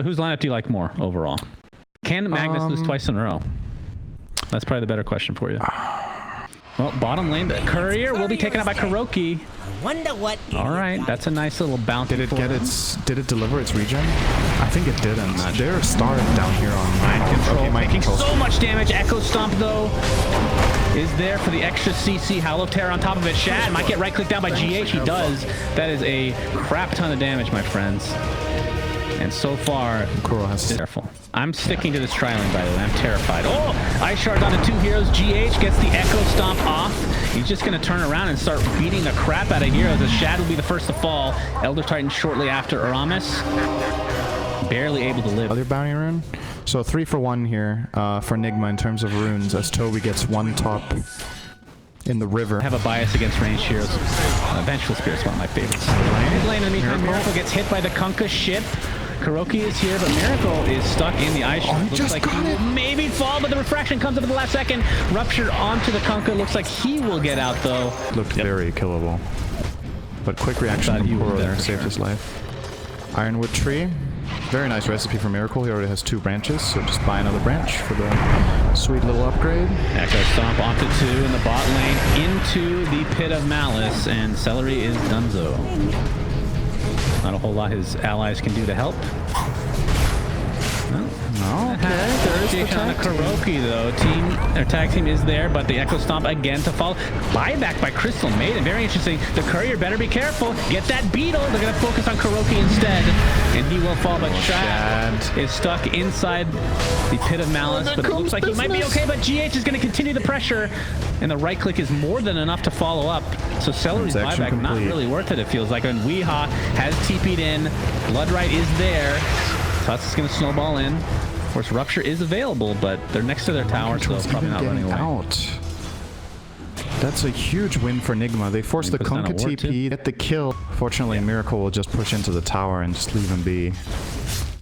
whose lineup do you like more overall? Can Magnus lose twice in a row? That's probably the better question for you. Well, bottom lane, the Courier will be taken out by KUROKY. I wonder what. All right, that's a nice little bounty. Did it deliver its regen? I think it didn't. They're starved down here on mind control. Okay, Making so much damage. Echo Stomp though is there for the extra CC. Hollow Terror on top of it. Shad might get right clicked down by GH. He does. That is a crap ton of damage, my friends. And so far, Kuro has careful. I'm sticking to this tri-lane, by the way. I'm terrified. Oh, Ice Shard onto 2 heroes. GH gets the Echo Stomp off. He's just going to turn around and start beating the crap out of heroes. As Shad will be the first to fall. Elder Titan shortly after Aramis. Barely able to live. Other bounty rune. So 3 for 1 here for Nigma in terms of runes, as Toby gets 1 top in the river. I have a bias against ranged heroes. Vengeful Spirit's one of my favorites. Mid lane, in the meantime, Miracle gets hit by the Kunkka ship. KUROKY is here, but Miracle is stuck in the ice. Looks like he will maybe fall, but the refraction comes up at the last second. Ruptured onto the Kunkka. Looks like he will get out, though. Looked very killable. But quick reaction from Kuro there saved his life. Ironwood Tree. Very nice recipe for Miracle. He already has 2 branches, so just buy another branch for the sweet little upgrade. Echo Stomp onto 2 in the bot lane into the Pit of Malice, and Celery is donezo. Not a whole lot his allies can do to help. No. Okay, there's on a KUROKY though. Tag team is there, but the Echo Stomp again to fall. Buyback by Crystal Maiden. Very interesting. The Courier better be careful. Get that beetle. They're going to focus on KUROKY instead, and he will fall. But Shad is stuck inside the Pit of Malice, but it looks like he might be okay. But GH is going to continue the pressure, and the right click is more than enough to follow up. So Celery's buyback not really worth it. It feels like. And Weehaw has TP'd in. Bloodright is there. Tusk is going to snowball in. Of course, Rupture is available, but they're next to their tower, so probably not running away. Out. That's a huge win for Nigma. They forced the Kunkka TP, get the kill. Fortunately, Miracle will just push into the tower and just leave him be.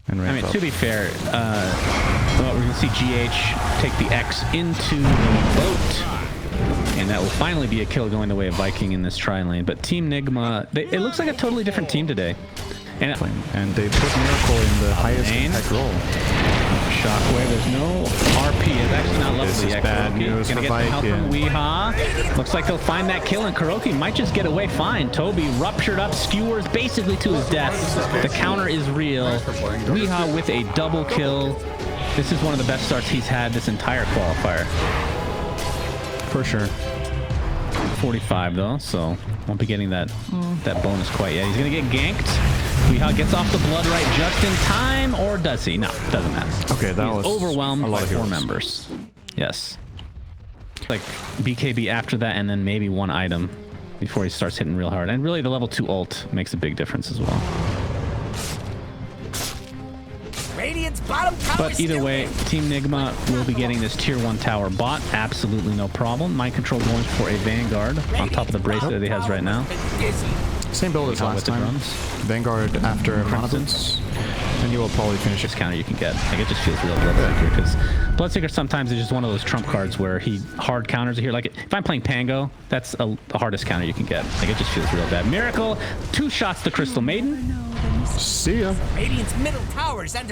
And I mean, to be fair, well, we're going to see GH take the X into the boat. And that will finally be a kill going the way of Viking in this tri-lane. But Team Nigma, it looks like a totally different team today. And they put Miracle in the highest impact role. Shockwave, there's no RP. It's actually not lovely. This is bad news for Viking. Weehaw. Looks like they'll find that kill, and KUROKY might just get away fine. Toby ruptured up, skewers basically to his death. The counter is real. Weehaw with a double kill. This is one of the best starts he's had this entire qualifier. For sure. 45 though, so won't be getting that bonus quite yet. He's gonna get ganked. Weehaw gets off the Bloodright just in time, or does he? No, doesn't matter. Okay, that was overwhelmed by 4 members. Yes. Like BKB after that, and then maybe 1 item before he starts hitting real hard. And really, the level 2 ult makes a big difference as well. But either way, Team Nigma will be getting this tier 1 tower bot. Absolutely no problem. Mind control going for a Vanguard on top of the bracelet that he has right now. Same build as last time. Vanguard after Crimson's. And you will probably finish this counter you can get. Like, it just feels real Bloodseeker, because Bloodseeker sometimes is just one of those trump cards where he hard counters here. Like, if I'm playing Pango, that's the hardest counter you can get. Like, it just feels real bad. Miracle, 2 shots to Crystal Maiden. See ya.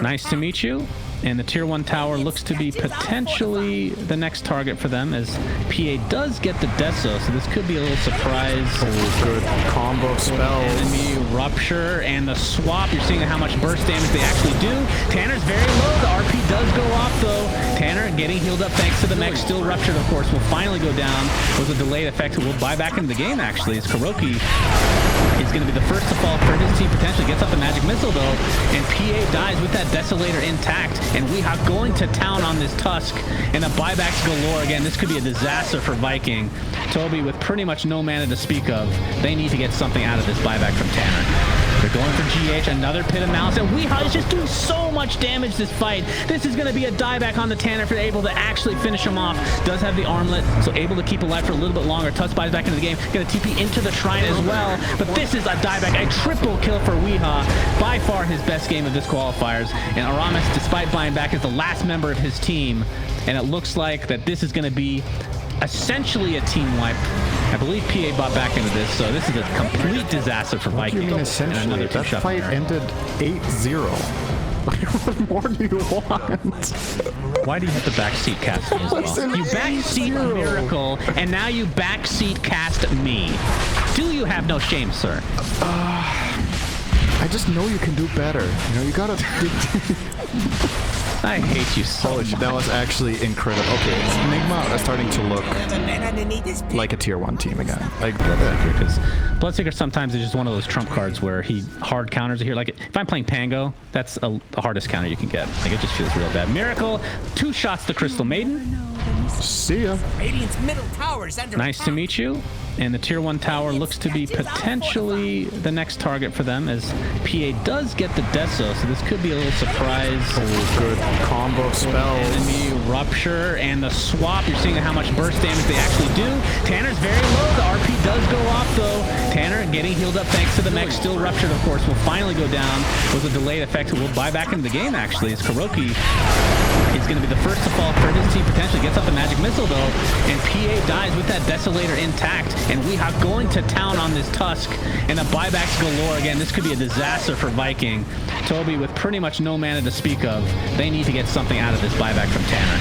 Nice to meet you. And the tier 1 tower looks to be potentially the next target for them, as PA does get the Deso, so this could be a little surprise. Oh, good combo spells. Enemy Rupture and the swap. You're seeing how much burst damage they actually do. Tanner's very low. The RP does go off, though. Tanner getting healed up thanks to the mech. Still Ruptured, of course, will finally go down. Was a delayed effect. Will buy back into the game, actually, as KUROKY is going to be the first to fall for his team. Potentially gets up the magic missile, though, and PA dies with that Desolator intact. And Weehaw going to town on this Tusk, and the buybacks galore again. This could be a disaster for Viking. Toby with pretty much no mana to speak of. They need to get something out of this buyback from Tanner. They're going for GH, another Pit of Malice, and Weehaw is just doing so much damage this fight. This is going to be a dieback on the Tanner if they're able to actually finish him off. Does have the armlet, so able to keep alive for a little bit longer. Tusk buys back into the game. Going to TP into the shrine as well, but this is a dieback, a triple kill for Weehaw. By far his best game of this qualifiers, and Aramis, despite buying back, is the last member of his team, and it looks like that this is going to be essentially a team wipe. I believe PA bought back into this, so this is a complete disaster for Viking. Essentially, that fight ended 8-0. What more do you want? Why do you have to backseat cast me as well? You backseat Miracle, and now you backseat cast me. Do you have no shame, sir? I just know you can do better. You know, you gotta... I hate you so much. That was actually incredible. Okay, Nigma is starting to look like a tier 1 team again. Like, because Bloodseeker sometimes is just one of those trump cards where he hard counters here. Like if I'm playing Pango, that's the hardest counter you can get. Like it just feels real bad. Miracle, 2 shots to Crystal Maiden. See ya. Radiant's middle tower is under Nice to meet you. And the tier 1 tower looks to be potentially the next target for them as PA does get the Deso, so this could be a little surprise. Oh, good combo spells. Enemy Rupture and the swap. You're seeing how much burst damage they actually do. Tanner's very low. The RP does go off though. Tanner getting healed up thanks to the mech. Still Ruptured, of course, will finally go down with a delayed effect. We'll buy back into the game actually as KUROKY is going to be the first to fall for his team. Potentially gets up the magic missile though, and PA dies with that Desolator intact. And we have going to town on this Tusk, and the buybacks galore again. This could be a disaster for Viking. Toby with pretty much no mana to speak of. They need to get something out of this buyback from Tanner.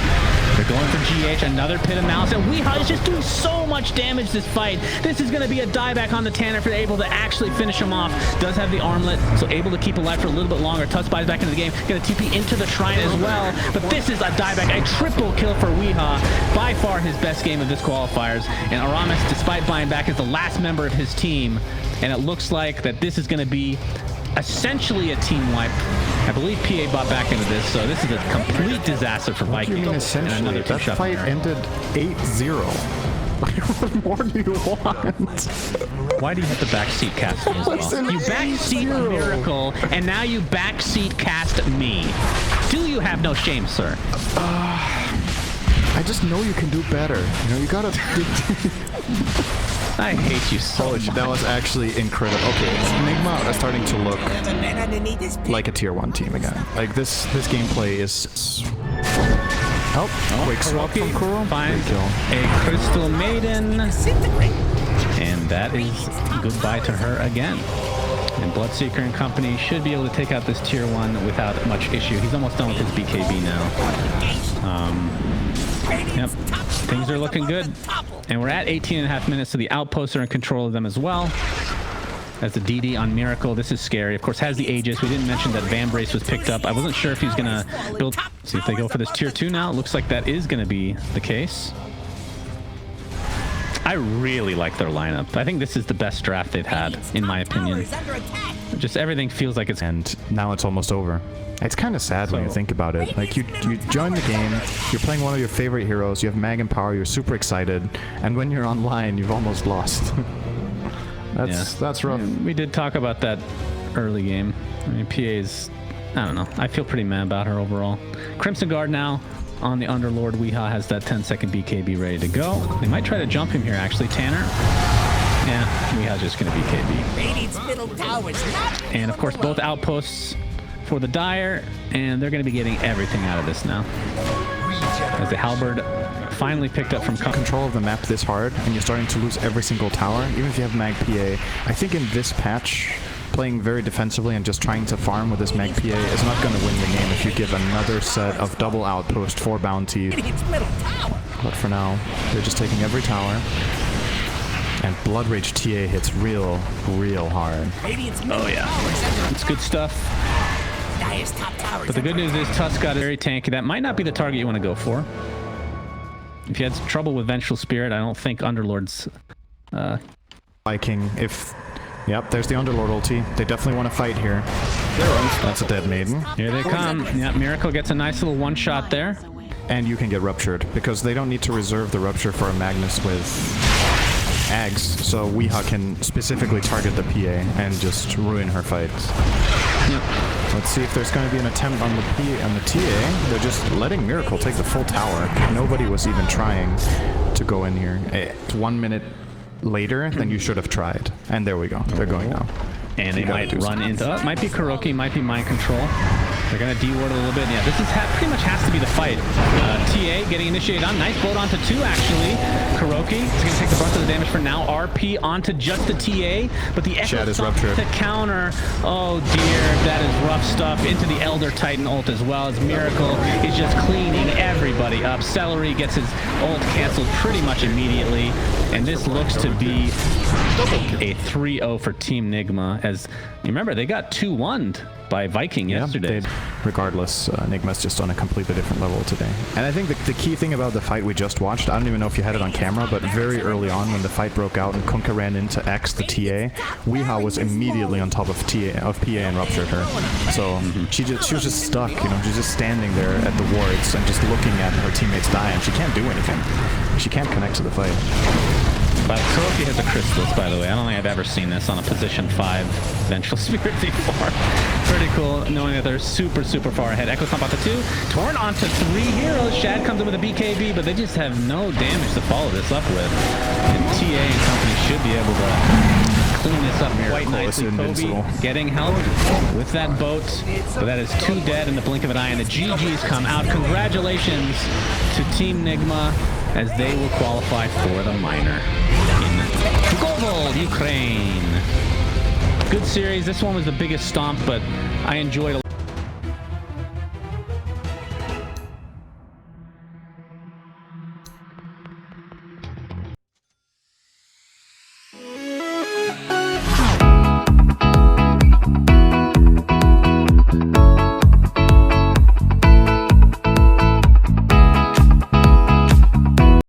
They're going for GH, another Pit of Malice, and Weehaw is just doing so much damage this fight. This is going to be a dieback on the Tanner if they're able to actually finish him off. Does have the armlet, so able to keep alive for a little bit longer. Tusk buys back into the game, going to TP into the shrine as well, but this is a dieback, a triple kill for Weehaw. By far his best game of this qualifiers, and Aramis, despite buying back, is the last member of his team, and it looks like that this is going to be essentially a team wipe. I believe PA bought back into this, so this is a complete disaster for Viking. What do you mean essentially? That fight ended 8-0. What more do you want? Why do you have to backseat cast me as well? You backseat Miracle, and now you backseat cast me. Do you have no shame, sir? I just know you can do better. You know, you gotta... I hate you so much. That was actually incredible. Okay, Nigma is starting to look like a tier 1 team again. Like this gameplay is... Oh, quick swap from Kuro. Finds a Crystal Maiden. And that is goodbye to her again. And Bloodseeker and company should be able to take out this tier 1 without much issue. He's almost done with his BKB now. Yep, things are looking good. And we're at 18.5 minutes, so the outposts are in control of them as well. As the DD on Miracle, this is scary. Of course, has the Aegis. We didn't mention that Vambrace was picked up. I wasn't sure if he was going to build... See if they go for this tier 2 now. It looks like that is going to be the case. I really like their lineup. I think this is the best draft they've had, in my opinion. Just everything feels like it's... And now it's almost over. It's kind of sad when you think about it. Like, you join the game, you're playing one of your favorite heroes, you have mag and power, you're super excited, and when you're online, you've almost lost. That's rough. We did talk about that early game. I mean, PA's... I don't know. I feel pretty mad about her overall. Crimson Guard now on the Underlord. Weehaw has that 10-second BKB ready to go. They might try to jump him here, actually. Tanner. Yeah, Weehaw's just going to BKB. And, of course, both outposts for the Dire, and they're going to be getting everything out of this now. As the Halberd finally picked up from control of the map this hard, and you're starting to lose every single tower, even if you have mag PA. I think in this patch, playing very defensively and just trying to farm with this mag PA is not going to win the game if you give another set of double outpost for bounty. But for now, they're just taking every tower. And Blood Rage TA hits real hard. Oh yeah, it's good stuff. But the good news is Tusk got very tanky. That might not be the target you want to go for. If you had trouble with Vengeful Spirit, I don't think Underlord's... Viking, if... Yep, there's the Underlord ulti. They definitely want to fight here. That's a dead maiden. Here they come. Yeah, Miracle gets a nice little one-shot there. And you can get Ruptured, because they don't need to reserve the Rupture for a Magnus with Ags, so Weehaw can specifically target the PA and just ruin her fights. Yep. Let's see if there's going to be an attempt on the TA. They're just letting Miracle take the full tower. Nobody was even trying to go in here. 1 minute later than you should have tried. And there we go. They're going now. And they might run into... might be KUROKY, might be Mind Control. They're going to de-ward a little bit. Yeah, this is pretty much has to be the fight. TA getting initiated on. Nice bolt onto 2, actually. KUROKY is going to take the brunt of the damage for now. RP onto just the TA, but the Echo Stomp to counter. Oh, dear. That is rough stuff. Into the Elder Titan ult as well, as Miracle is just cleaning everybody up. Celery gets his ult canceled pretty much immediately, and this looks to be a 3-0 for Team Nigma, as you remember they got 2-1'd by Viking yesterday. Regardless, Nigma's just on a completely different level today. And I think the key thing about the fight we just watched, I don't even know if you had it on camera, but very early on when the fight broke out and Kunkka ran into X, the TA, Weeha was immediately on top of PA and ruptured her. So she was just stuck, you know, she's just standing there at the wards and just looking at her teammates die, and she can't do anything. She can't connect to the fight. But KUROKY has a Chrysalis, by the way. I don't think I've ever seen this on a position 5 Vengeful Spirit before. Pretty cool, knowing that they're super, super far ahead. Echo Stomp onto 2. Torn onto 3 heroes. Shad comes in with a BKB, but they just have no damage to follow this up with. And TA and company should be able to clean this up quite nicely. Kobe getting help with that boat. But that is 2 dead in the blink of an eye, and the GGs come out. Congratulations to Team Nigma, as they will qualify for the minor in BUKOVEL, Ukraine. Good series. This one was the biggest stomp, but I enjoyed a lot.